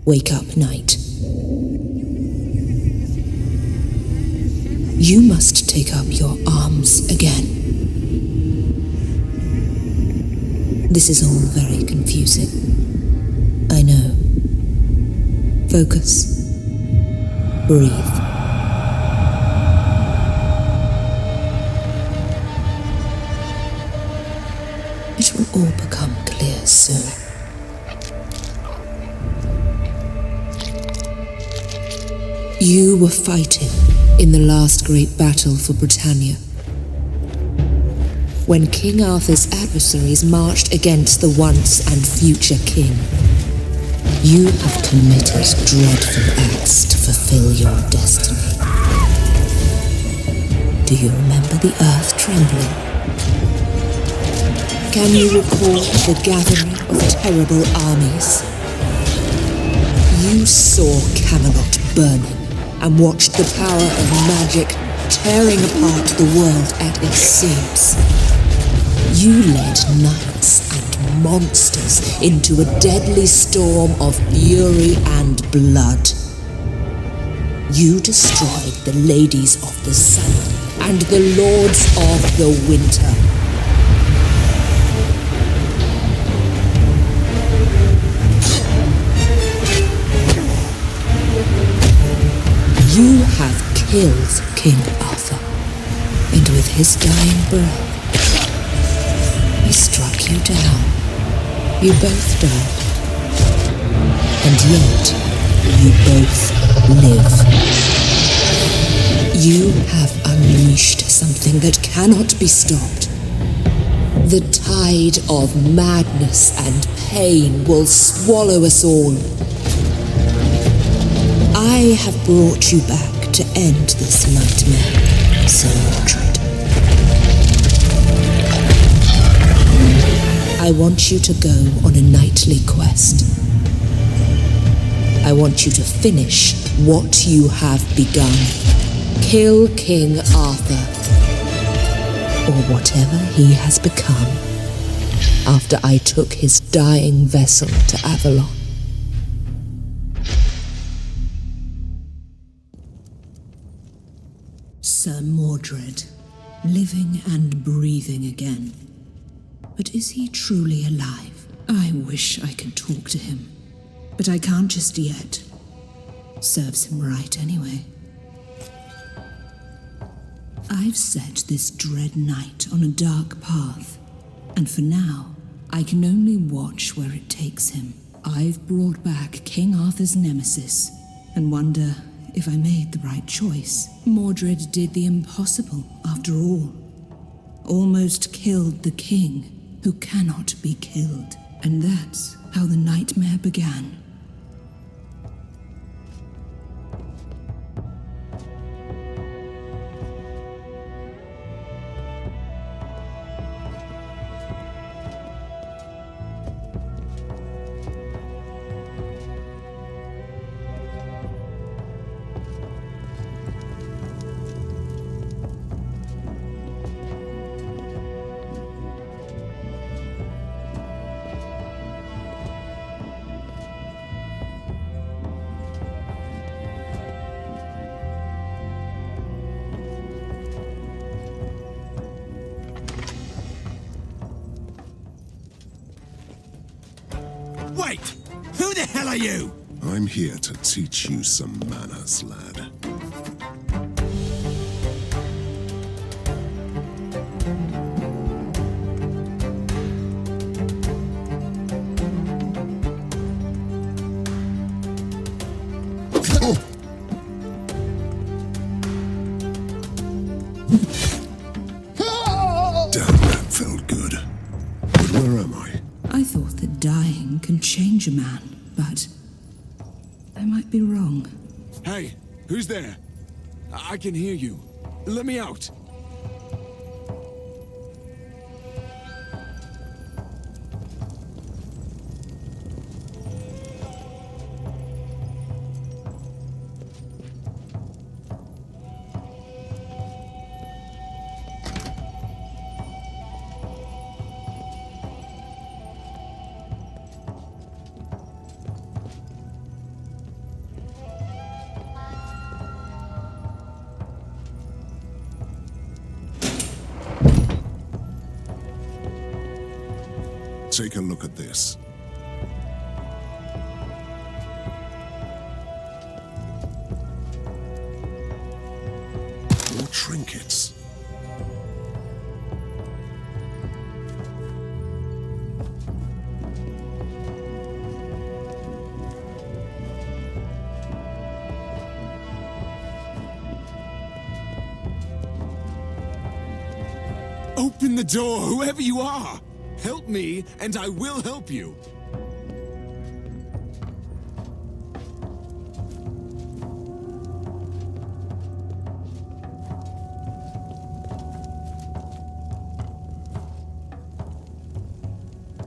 Wake up, knight. You must take up your arms again. This is all very confusing. I know. Focus. Breathe. It will all become clear soon. You were fighting in the last great battle for Britannia. When King Arthur's adversaries marched against the once and future king, you have committed dreadful acts to fulfill your destiny. Do you remember the earth trembling? Can you recall the gathering of terrible armies? You saw Camelot burning and watched the power of magic tearing apart the world at its seams. You led knights and monsters into a deadly storm of fury and blood. You destroyed the ladies of the sun and the lords of the winter. You have killed King Arthur, and with his dying breath, he struck you down. You both died, and yet you both live. You have unleashed something that cannot be stopped. The tide of madness and pain will swallow us all. I have brought you back to end this nightmare, Sir Mordred. I want you to go on a knightly quest. I want you to finish what you have begun. Kill King Arthur, or whatever he has become, after I took his dying vessel to Avalon. Sir Mordred, living and breathing again. But is he truly alive? I wish I could talk to him, but I can't just yet. Serves him right anyway. I've set this dread knight on a dark path, and for now, I can only watch where it takes him. I've brought back King Arthur's nemesis, and wonder if I made the right choice. Mordred did the impossible, after all. Almost killed the king, who cannot be killed. And that's how the nightmare began. Wait! Who the hell are you? I'm here to teach you some manners, lad. Damn, that felt good. But where am I? I thought that dying can change a man, but I might be wrong. Hey, who's there? I can hear you. Let me out. Take a look at this. More trinkets. Open the door, whoever you are! Help me, and I will help you!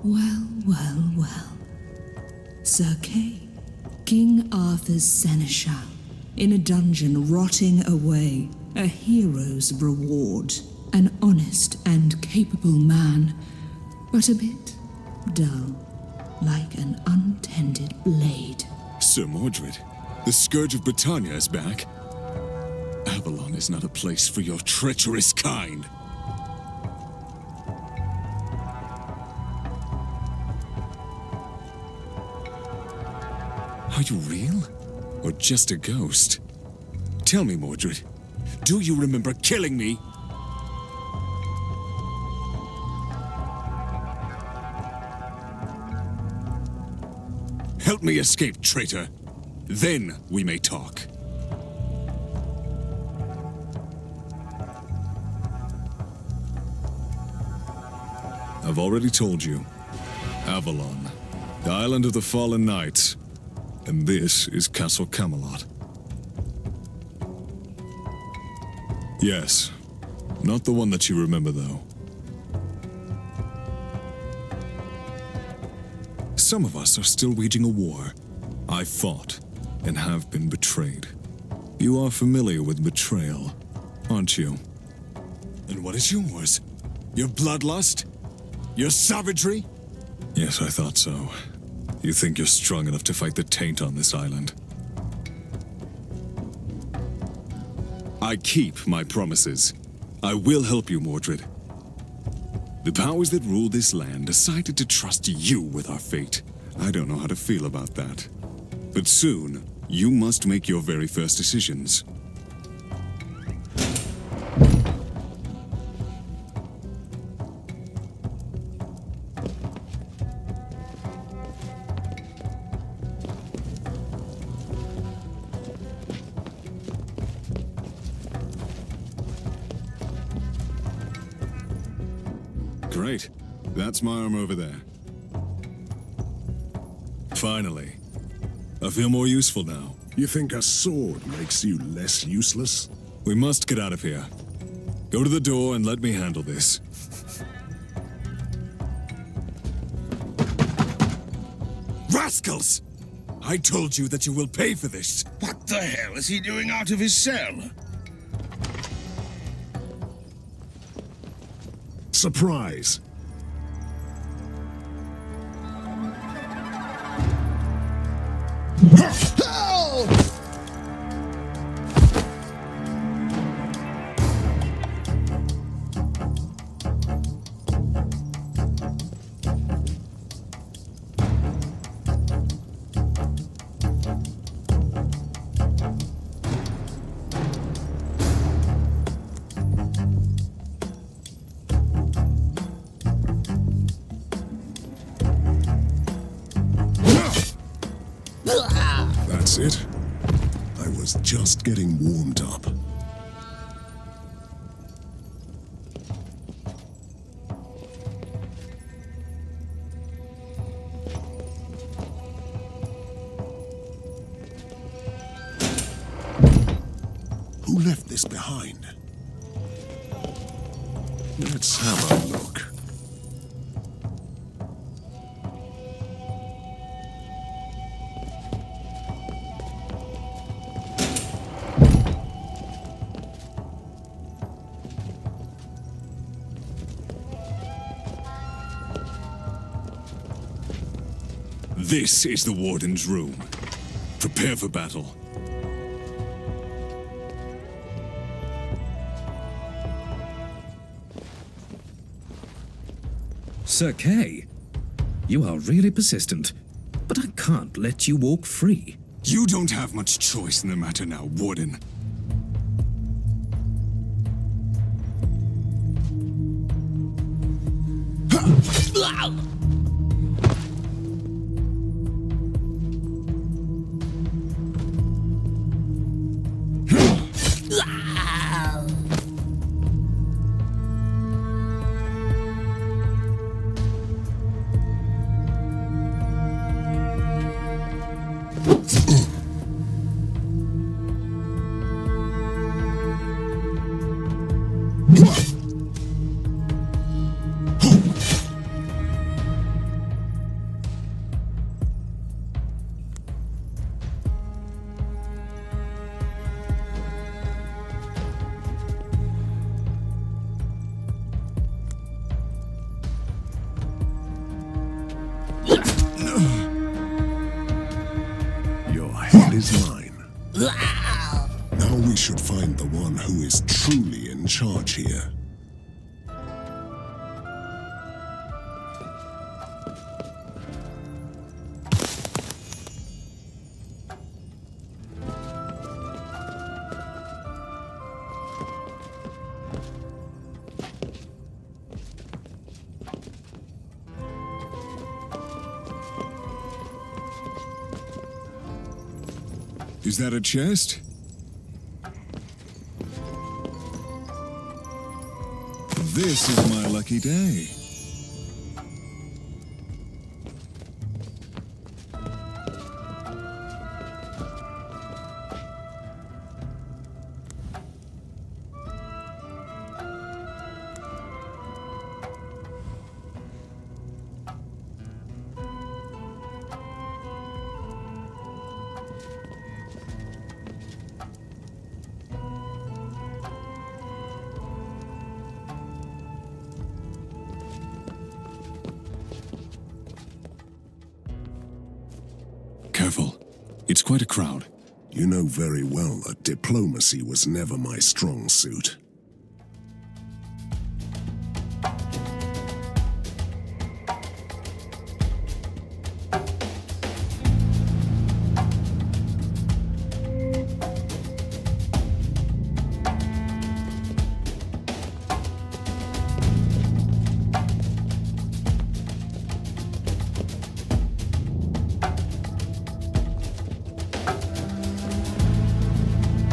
Well, well, well. Sir Kay, King Arthur's seneschal, in a dungeon rotting away, a hero's reward. An honest and capable man, but a bit dull, like an untended blade. Sir Mordred, the Scourge of Britannia is back. Avalon is not a place for your treacherous kind. Are you real? Or just a ghost? Tell me, Mordred, do you remember killing me? Help me escape, traitor. Then we may talk. I've already told you. Avalon, the island of the fallen knights. And this is Castle Camelot. Yes, not the one that you remember, though. Some of us are still waging a war. I fought and have been betrayed. You are familiar with betrayal, aren't you? And what is yours? Your bloodlust? Your savagery? Yes, I thought so. You think you're strong enough to fight the taint on this island? I keep my promises. I will help you, Mordred. The powers that rule this land decided to trust you with our fate. I don't know how to feel about that. But soon, you must make your very first decisions. Great. That's my arm over there. Finally. I feel more useful now. You think a sword makes you less useless? We must get out of here. Go to the door and let me handle this. Rascals! I told you that you will pay for this. What the hell is he doing out of his cell? Surprise! That's it. I was just getting warmed up. Who left this behind? Let's have a look. This is the Warden's room. Prepare for battle. Sir Kay, You are really persistent, but I can't let you walk free. You don't have much choice in the matter now, Warden. Your head is mine. Now we should find the one who is truly in charge here. Is that a chest? This is my lucky day. Careful. It's quite a crowd. You know very well that diplomacy was never my strong suit.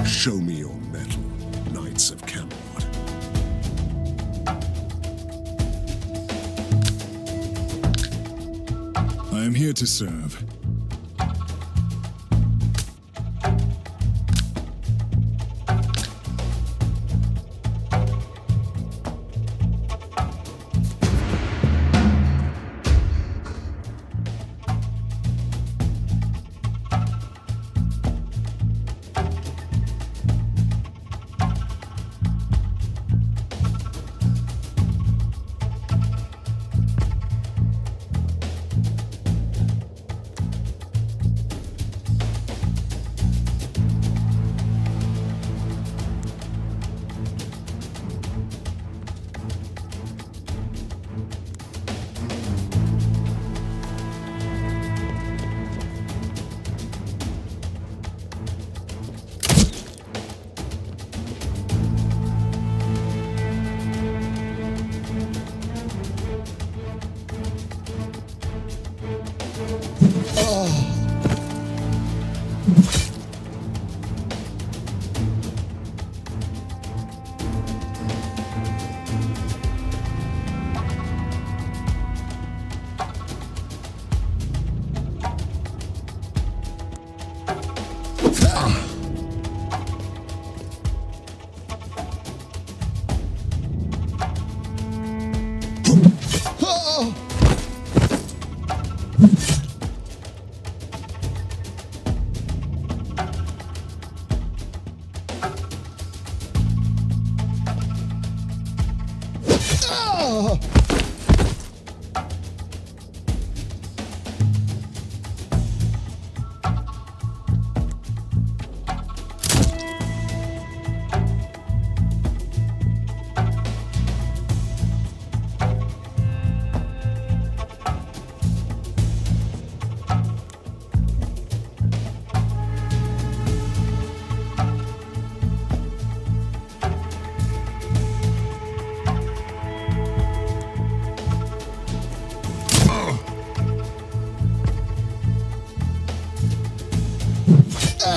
Show me your mettle, Knights of Camelot. I am here to serve.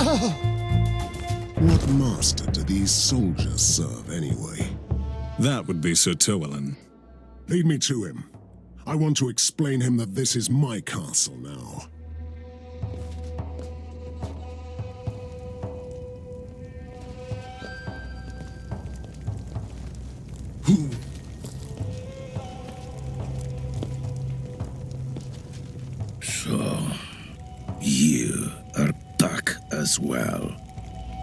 What master do these soldiers serve anyway? That would be Sir Tywelin. Lead me to him. I want to explain him that this is my castle now. So, you are back as well,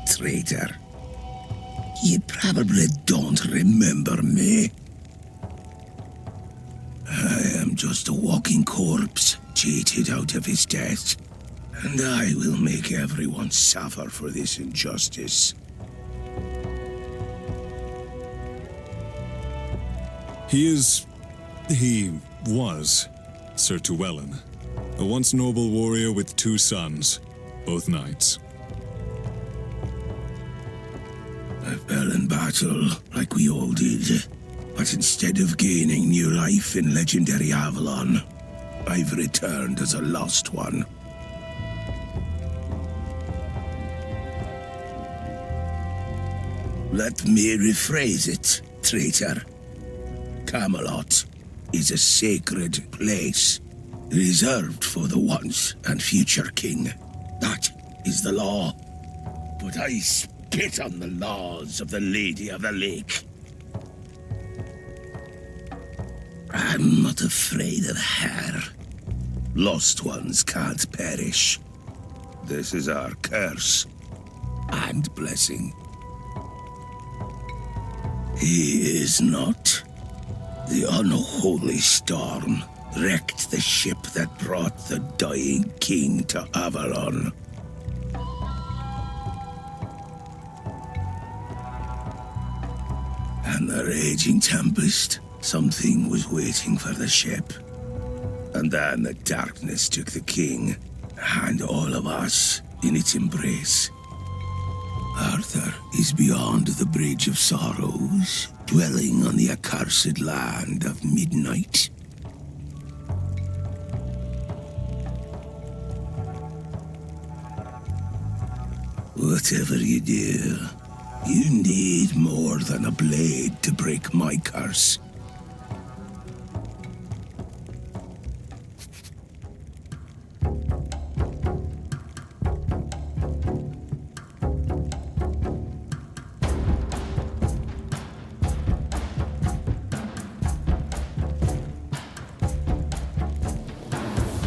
traitor. You probably don't remember me. I am just a walking corpse, cheated out of his death, and I will make everyone suffer for this injustice. He was Sir Tywelin, a once noble warrior with 2 sons, both knights. I fell in battle, like we all did. But instead of gaining new life in legendary Avalon, I've returned as a lost one. Let me rephrase it, traitor. Camelot is a sacred place, reserved for the once and future king. That is the law. But I spit on the laws of the Lady of the Lake. I'm not afraid of her. Lost ones can't perish. This is our curse and blessing. He is not. The unholy storm wrecked the ship that brought the dying king to Avalon. And the raging tempest, something was waiting for the ship. And then the darkness took the king, and all of us in its embrace. Arthur is beyond the Bridge of Sorrows, dwelling on the accursed land of midnight. Whatever you do, you need more than a blade to break my curse.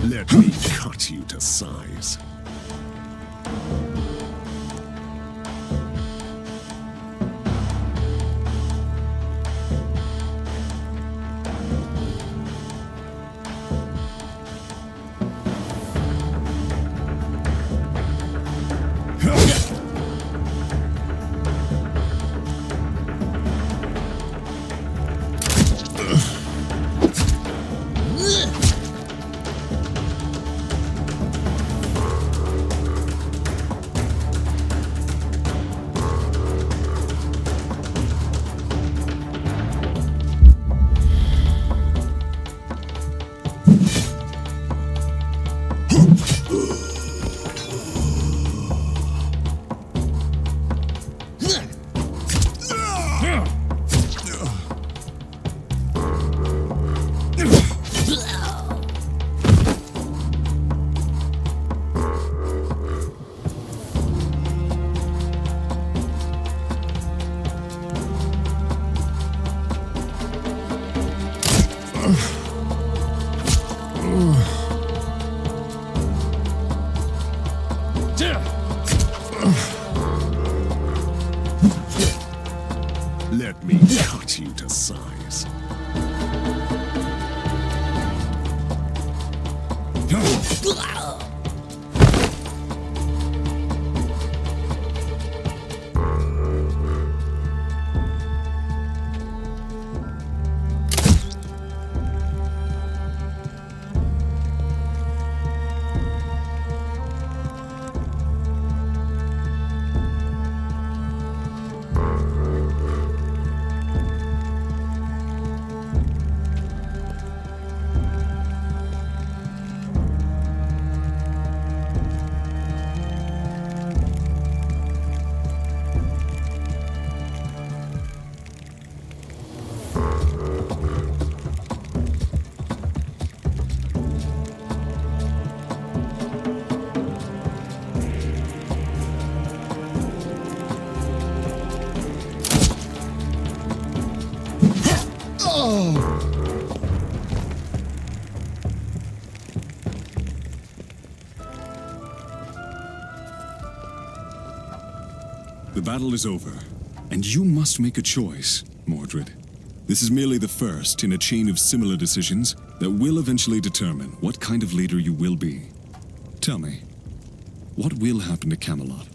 Let me cut you to size. Let me cut you to size. The battle is over, and you must make a choice, Mordred. This is merely the first in a chain of similar decisions that will eventually determine what kind of leader you will be. Tell me, what will happen to Camelot?